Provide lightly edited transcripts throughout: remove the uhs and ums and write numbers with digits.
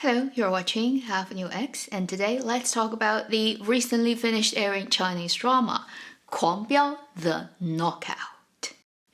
Hello, you're watching Half a New X, and today let's talk about the recently finished airing Chinese drama, 狂飙 The Knockout.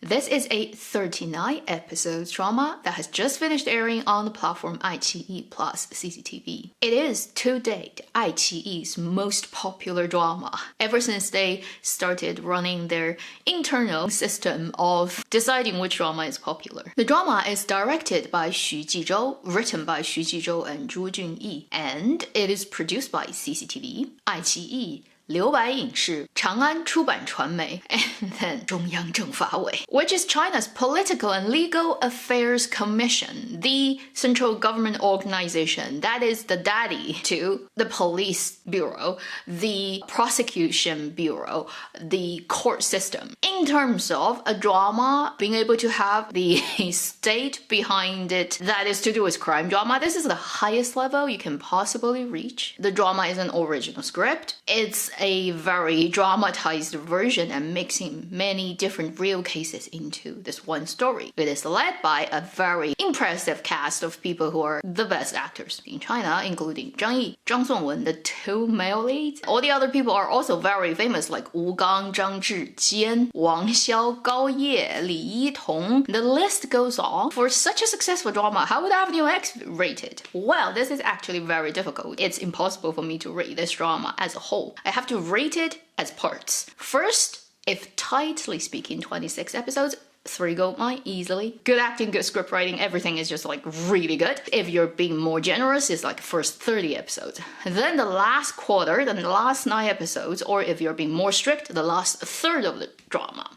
This is a 39-episode drama that has just finished airing on the platform iQIYI plus CCTV. It is, to date, iQIYI's most popular drama, ever since they started running their internal system of deciding which drama is popular. The drama is directed by Xu Jizhou, written by Xu Jizhou and Zhu Junyi, and it is produced by CCTV, iQIYI, 留白影视, 长安出版传媒, and then 中央政法委, which is China's Political and Legal Affairs Commission, the central government organization that is the daddy to the police bureau, the prosecution bureau, the court system. In terms of a drama being able to have the state behind it that is to do with crime drama, this is the highest level you can possibly reach. The drama is an original script. It's a very dramatized version and mixing many different real cases into this one story. It is led by a very impressive cast of people who are the best actors in China, including Zhang Yi, Zhang Songwen, the two male leads. All the other people are also very famous, like Wu Gang, Zhang Zhijian, Wang Xiao, Gao Ye, Li Yitong. The list goes on. For such a successful drama, how would Avenue X rate it? Well, this is actually very difficult. It's impossible for me to rate this drama as a whole. I have to rate it as parts. First, if tightly speaking 26 episodes, 3 gold mine easily. Good acting, good script writing, everything is just like really good. If you're being more generous, it's like first 30 episodes. Then the last quarter, then the last 9 episodes, or if you're being more strict, the last third of the drama.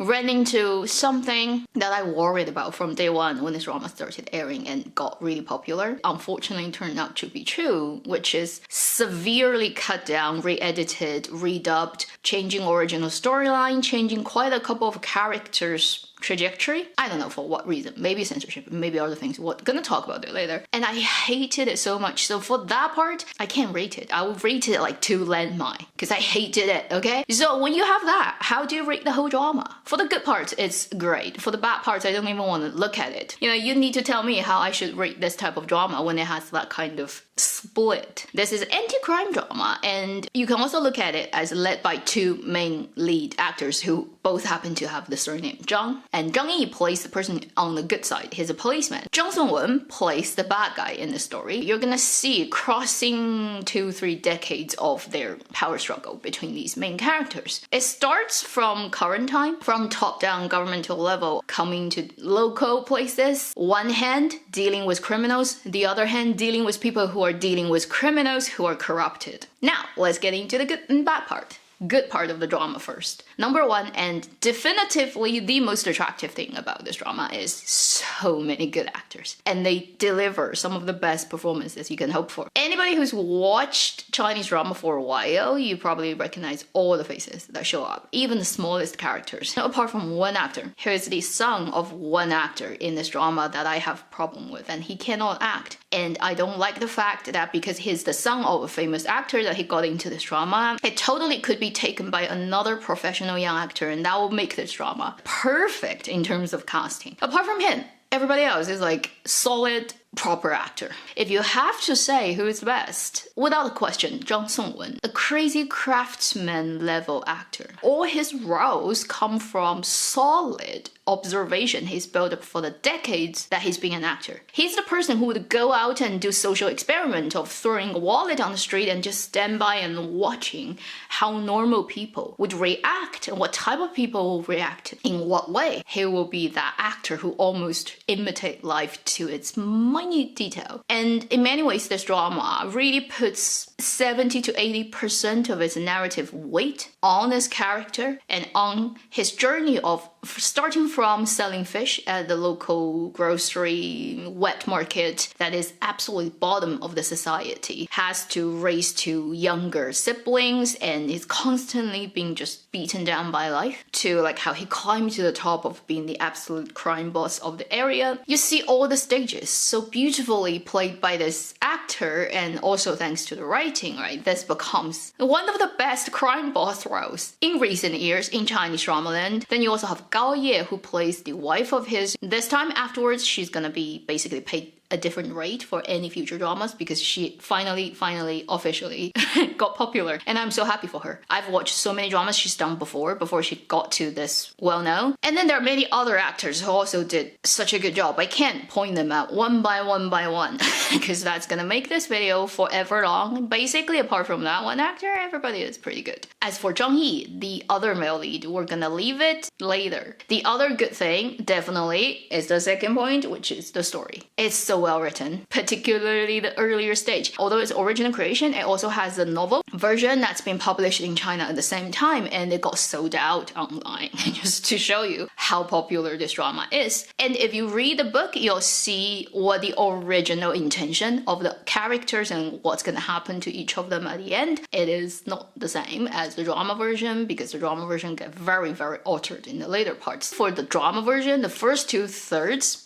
Ran into something that I worried about from day one when this drama started airing and got really popular. Unfortunately, turned out to be true, which is severely cut down, re-edited, redubbed, changing original storyline, changing quite a couple of characters' trajectory. I don't know for what reason. Maybe censorship, maybe other things. We're gonna talk about it later. And I hated it so much. So for that part, I can't rate it. I would rate it like 2 landmine because I hated it, okay? So when you have that, how do you rate the whole drama? For the good parts, it's great. For the bad parts, I don't even want to look at it. You know, you need to tell me how I should rate this type of drama when it has that kind of split. This is anti-crime drama, and you can also look at it as led by 2 main lead actors who both happen to have the surname Zhang. And Zhang Yi plays the person on the good side. He's a policeman. Zhang Songwen plays the bad guy in the story. You're gonna see crossing 2-3 decades of their power struggle between these main characters. It starts from current time, from top-down governmental level, coming to local places. One hand, dealing with criminals. The other hand, dealing with people who are dealing with criminals who are corrupted. Now, let's get into the good and bad part. Good part of the drama first. Number 1, and definitively the most attractive thing about this drama, is so many good actors. And they deliver some of the best performances you can hope for. Anybody who's watched Chinese drama for a while, you probably recognize all the faces that show up, even the smallest characters. Now, apart from one actor, who is the son of one actor in this drama that I have a problem with, and he cannot act. And I don't like the fact that because he's the son of a famous actor that he got into this drama, it totally could be taken by another professional young actor, and that will make this drama perfect in terms of casting. Apart from him, everybody else is like solid, proper actor. If you have to say who is best, without a question, Zhang Songwen, a crazy craftsman level actor. All his roles come from solid observation he's built up for the decades that he's been an actor. He's the person who would go out and do social experiment of throwing a wallet on the street and just stand by and watching how normal people would react and what type of people will react in what way. He will be that actor who almost imitate life to its minute detail. And in many ways, this drama really puts 70 to 80% of its narrative weight on this character and on his journey of starting from selling fish at the local grocery wet market that is absolutely bottom of the society, has to raise 2 younger siblings and is constantly being just beaten down by life, to like how he climbed to the top of being the absolute crime boss of the area. You see all the stages so beautifully played by this actor, and also thanks to the writing, right? This becomes one of the best crime boss roles in recent years in Chinese drama land. Then you also have Gao Ye, who plays the wife of his. This time afterwards, she's gonna be basically paid a different rate for any future dramas because she finally, officially got popular. And I'm so happy for her. I've watched so many dramas she's done before she got to this well-known. And then there are many other actors who also did such a good job. I can't point them out one by one because that's gonna make this video forever long. Basically, apart from that one actor, everybody is pretty good. As for Zhang Yi, the other male lead, we're gonna leave it later. The other good thing, definitely, is the second point, which is the story. It's so well written, particularly the earlier stage. Although it's original creation, it also has a novel version that's been published in China at the same time, and it got sold out online, just to show you how popular this drama is. And if you read the book, you'll see what the original intention of the characters and what's gonna happen to each of them at the end. It is not the same as the drama version because the drama version get very altered in the later parts. For the drama version, the first 2/3,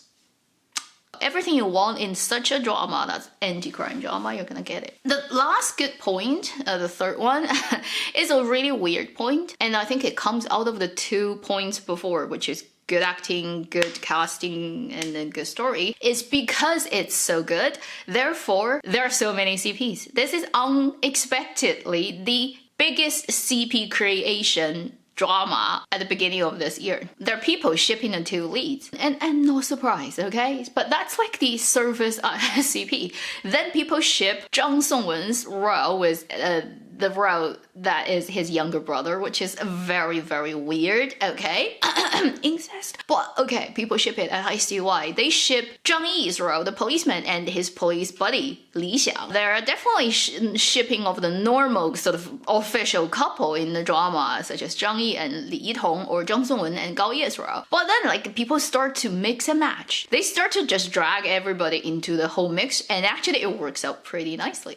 everything you want in such a drama that's anti-crime drama, you're gonna get it. The last good point, the third one, is a really weird point, and I think it comes out of the 2 points before, which is good acting, good casting, and then good story. Is because it's so good, therefore there are so many CPs. This is unexpectedly the biggest CP creation drama at the beginning of this year. There are people shipping the 2 leads, and no surprise, okay? But that's like the surface CP. Then people ship Zhang Songwen's role with the role that is his younger brother, which is very weird, okay? Incest. But okay, people ship it, and I see why. They ship Zhang Yi's role, the policeman, and his police buddy, Li Xiang. There are definitely shipping of the normal sort of official couple in the drama, such as Zhang Yi and Li Yitong, or Zhang Songwen and Gao Ye's role. But then, like, people start to mix and match. They start to just drag everybody into the whole mix, and actually it works out pretty nicely.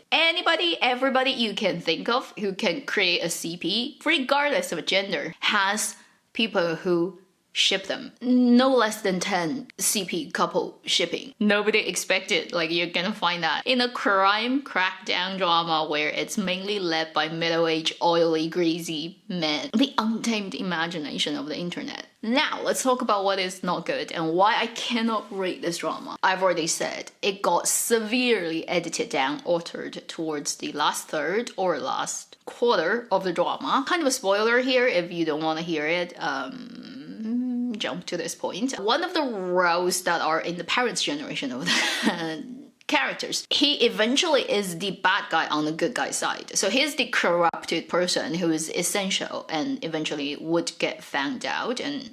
Everybody you can think of who can create a CP, regardless of gender, has people who ship them. No less than 10 CP couple shipping. Nobody expected, like, you're gonna find that in a crime crackdown drama where it's mainly led by middle-aged, oily, greasy men. The untamed imagination of the internet. Now, let's talk about what is not good and why I cannot rate this drama. I've already said, it got severely edited down, altered towards the last third or last quarter of the drama. Kind of a spoiler here if you don't want to hear it. Jump to this point. One of the roles that are in the parents' generation of the characters, he eventually is the bad guy on the good guy side. So he's the corrupted person who is essential and eventually would get found out. And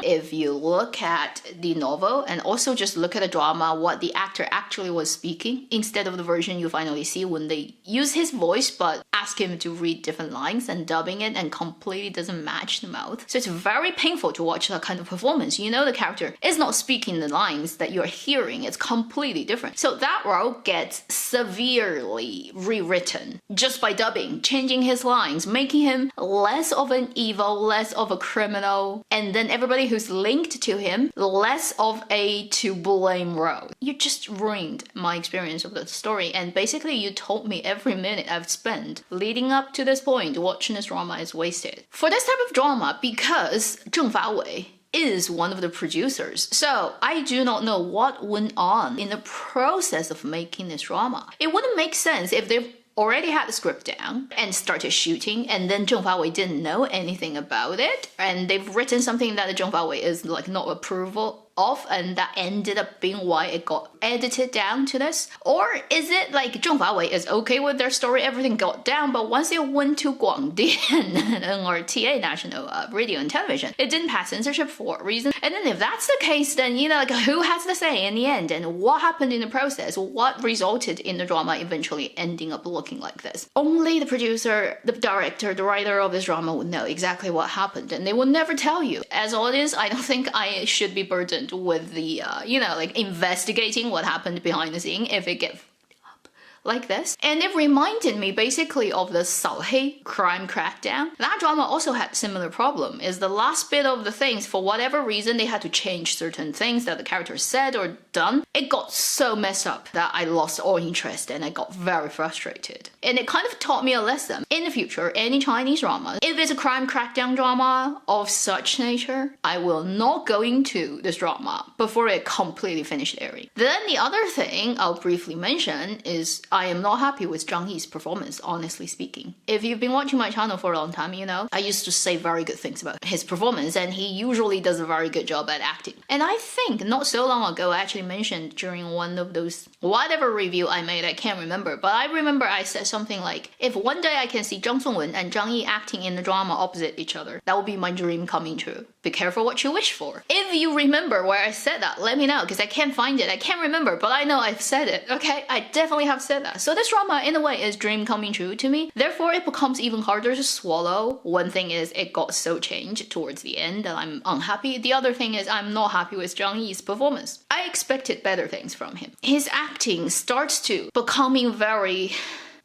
if you look at the novel and also just look at the drama, what the actor actually was speaking, instead of the version you finally see when they use his voice but ask him to read different lines and dubbing it and completely doesn't match the mouth. So it's very painful to watch that kind of performance. You know the character is not speaking the lines that you're hearing. It's completely different. So that role gets severely rewritten just by dubbing, changing his lines, making him less of an evil, less of a criminal, and then everybody who's linked to him, less of a to blame role. You just ruined my experience of the story, and basically you told me every minute I've spent leading up to this point watching this drama is wasted. For this type of drama, because Zheng Fawei is one of the producers, so I do not know what went on in the process of making this drama. It wouldn't make sense if they've already had the script down and started shooting, and then Zheng Fawei didn't know anything about it, and they've written something that Zheng Fawei is like not approval of, and that ended up being why it got edited down to this? Or is it like Zheng Fawei is okay with their story, everything got down, but once it went to Guangdian NRTA, National Radio and Television, it didn't pass censorship for a reason? And then if that's the case, then, you know, like, who has the say in the end, and what happened in the process? What resulted in the drama eventually ending up looking like this? Only the producer, the director, the writer of this drama would know exactly what happened, and they will never tell you. As audience, I don't think I should be burdened with the, you know, like investigating what happened behind the scene if it gets up like this. And it reminded me basically of the 扫黑 crime crackdown. That drama also had similar problem, is the last bit of the things, for whatever reason, they had to change certain things that the characters said or done. It got so messed up that I lost all interest and I got very frustrated. And it kind of taught me a lesson. In the future, any Chinese drama, if it's a crime crackdown drama of such nature, I will not go into this drama before it completely finished airing. Then the other thing I'll briefly mention is I am not happy with Zhang Yi's performance, honestly speaking. If you've been watching my channel for a long time, you know, I used to say very good things about his performance, and he usually does a very good job at acting. And I think not so long ago, I actually mentioned during one of those, whatever review I made, I can't remember, but I remember I said something like, if one day I can see Zhang Songwen and Zhang Yi acting in the drama opposite each other, that would be my dream coming true. Be careful what you wish for. If you remember where I said that, let me know, because I can't find it. I can't remember, but I know I've said it, okay? I definitely have said that. So this drama, in a way, is dream coming true to me. Therefore, it becomes even harder to swallow. One thing is it got so changed towards the end that I'm unhappy. The other thing is I'm not happy with Zhang Yi's performance. I expected better things from him. His acting starts to becoming very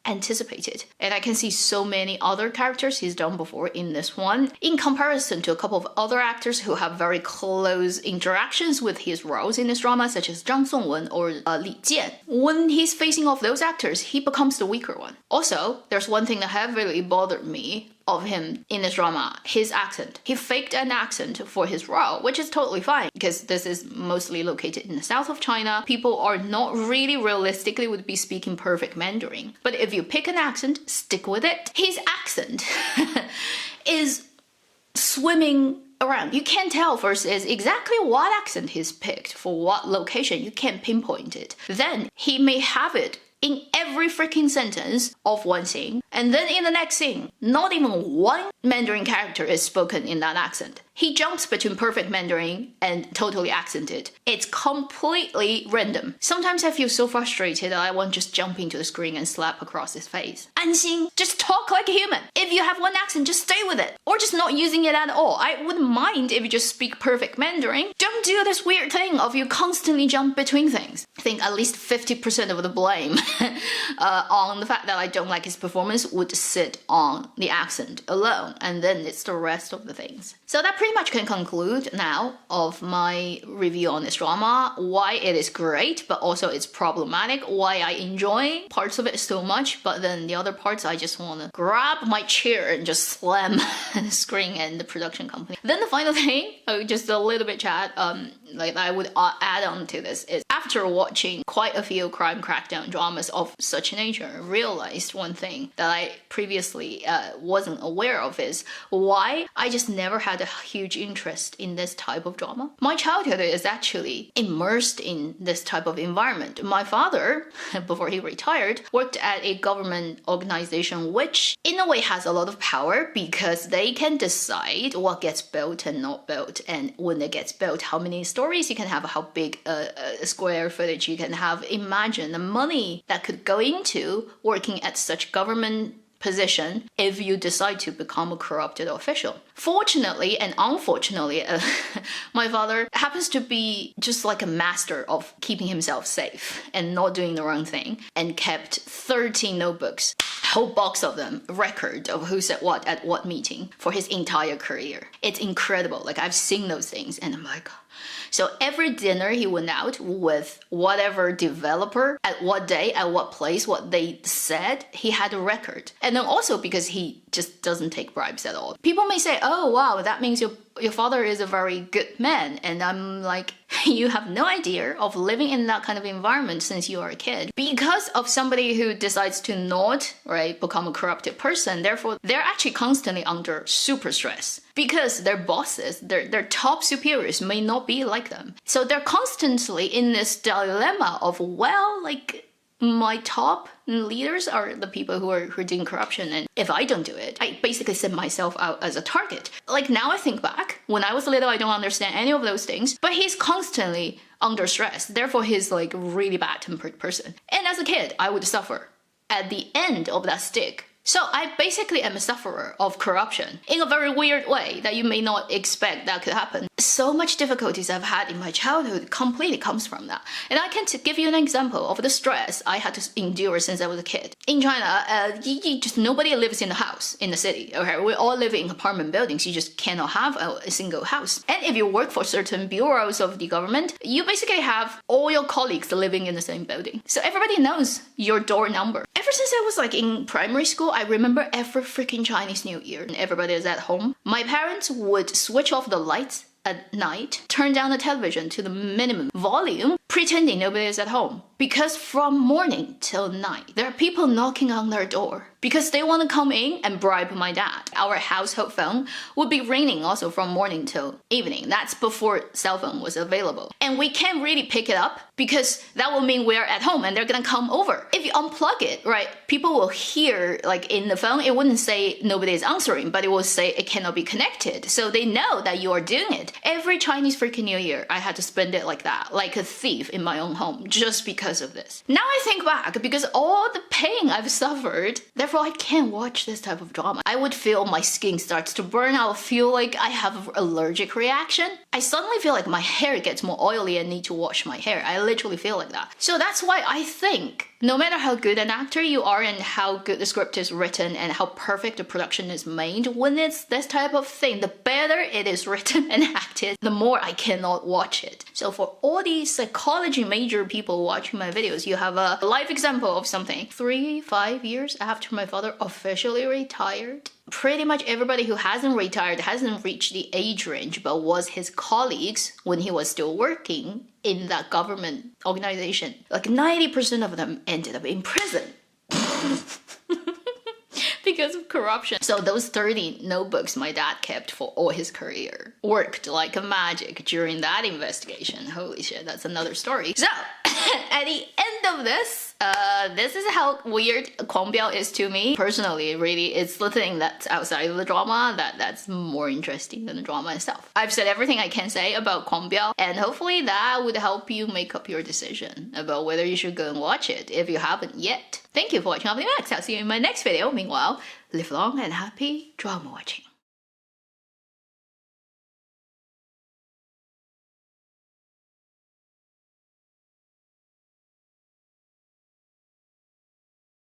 anticipated, and I can see so many other characters he's done before in this one, in comparison to a couple of other actors who have very close interactions with his roles in this drama, such as Zhang Songwen or Li Jian. When he's facing off those actors, he becomes the weaker one. Also, there's one thing that heavily bothered me of him in this drama, his accent. He faked an accent for his role, which is totally fine because this is mostly located in the south of China. People are not really realistically would be speaking perfect Mandarin. But if you pick an accent, stick with it. His accent is swimming around. You can't tell first is exactly what accent he's picked for what location. You can't pinpoint it. Then he may have it in every freaking sentence of one scene, and then in the next scene, not even one Mandarin character is spoken in that accent. He jumps between perfect Mandarin and totally accented. It's completely random. Sometimes I feel so frustrated that I want to just jump into the screen and slap across his face. Anxing, just talk like a human. If you have one accent, just stay with it. Or just not using it at all. I wouldn't mind if you just speak perfect Mandarin. Don't do this weird thing of you constantly jump between things. I think at least 50% of the blame on the fact that I don't like his performance would sit on the accent alone, and then it's the rest of the things. So that pretty much can conclude now of my review on this drama, why it is great, but also it's problematic, why I enjoy parts of it so much, but then the other parts I just want to grab my chair and just slam the screen and the production company. Then the final thing, just a little bit chat, like I would add on to this is after watching quite a few crime crackdown dramas of such nature, I realized one thing that I previously wasn't aware of is why I just never had a huge interest in this type of drama. My childhood is actually immersed in this type of environment. My father, before he retired, worked at a government organization which in a way has a lot of power because they can decide what gets built and not built, and when it gets built, how many stories you can have, how big a square footage you can have. Imagine the money that could go into working at such government position if you decide to become a corrupted official. Fortunately and unfortunately, my father happens to be just like a master of keeping himself safe and not doing the wrong thing, and kept 13 notebooks, whole box of them, record of who said what at what meeting for his entire career. It's incredible. Like, I've seen those things and I'm like, so every dinner he went out with whatever developer, at what day, at what place, what they said, he had a record. And then also because he just doesn't take bribes at all. People may say, oh wow, that means your father is a very good man. And I'm like, you have no idea of living in that kind of environment since you are a kid. Because of somebody who decides to not, right, become a corrupted person, therefore they're actually constantly under super stress. Because their bosses, their top superiors may not be like them. So they're constantly in this dilemma of, well, like, my top leaders are the people who are doing corruption, and if I don't do it, I basically set myself out as a target. Like, now I think back, when I was little, I don't understand any of those things, but he's constantly under stress. Therefore, he's like a really bad-tempered person. And as a kid, I would suffer at the end of that stick. So I basically am a sufferer of corruption in a very weird way that you may not expect that could happen. so much difficulties I've had in my childhood completely comes from that. And I can give you an example of the stress I had to endure since I was a kid. In China, just nobody lives in the house in the city. Okay, we all live in apartment buildings. You just cannot have a single house. And if you work for certain bureaus of the government, you basically have all your colleagues living in the same building. So everybody knows your door number. Ever since I was like in primary school, I remember every freaking Chinese New Year and everybody is at home. My parents would switch off the lights at night, turn down the television to the minimum volume, pretending nobody is at home. Because from morning till night, there are people knocking on their door because they want to come in and bribe my dad. Our household phone would be ringing also from morning till evening. That's before cell phone was available. And we can't really pick it up because that will mean we're at home and they're gonna come over. If you unplug it, right, people will hear like in the phone, it wouldn't say nobody is answering, but it will say it cannot be connected. So they know that you are doing it. Every Chinese freaking New Year, I had to spend it like that, like a thief in my own home, just because of this. Now I think back, because all the pain I've suffered, therefore I can't watch this type of drama. I would feel my skin starts to burn. I'll feel like I have an allergic reaction. I suddenly feel like my hair gets more oily and need to wash my hair. I literally feel like that. So that's why I think no matter how good an actor you are and how good the script is written and how perfect the production is made, when it's this type of thing, the better it is written and acted, the more I cannot watch it. So for all these psychology major people watching my videos, you have a life example of something. 3-5 years after my father officially retired, pretty much everybody who hasn't retired, hasn't reached the age range, but was his colleagues when he was still working in that government organization, like 90% of them ended up in prison. Because of corruption. So those 30 notebooks my dad kept for all his career worked like a magic during that investigation. Holy shit, that's another story. So at the end of this is how weird Kuangbiao is to me. Personally, really, it's the thing that's outside of the drama that's more interesting than the drama itself. I've said everything I can say about Kuangbiao, and hopefully that would help you make up your decision about whether you should go and watch it if you haven't yet. Thank you for watching. I'll see you in my next video. Meanwhile, live long and happy drama watching.